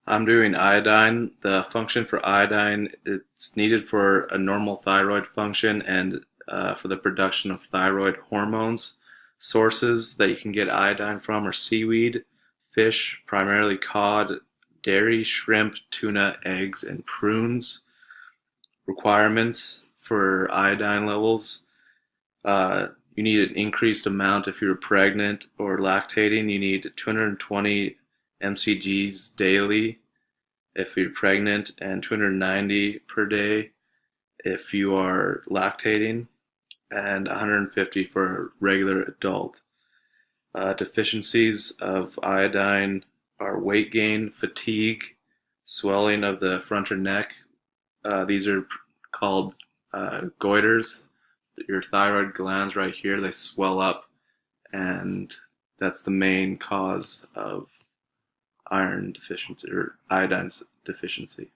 I'm doing iodine. The function for iodine, it's needed for a normal thyroid function and for the production of thyroid hormones. Sources that you can get iodine from are seaweed, fish, primarily cod, dairy, shrimp, tuna, eggs, and prunes. Requirements for iodine levels. You need an increased amount if you're pregnant or lactating. You need 220 mcgs daily if you're pregnant and 290 per day if you are lactating, and 150 for a regular adult. Deficiencies of iodine are weight gain, fatigue, swelling of the front or neck. These are called goiters. Your thyroid glands right here, they swell up, and that's the main cause of iron deficiency or iodine deficiency.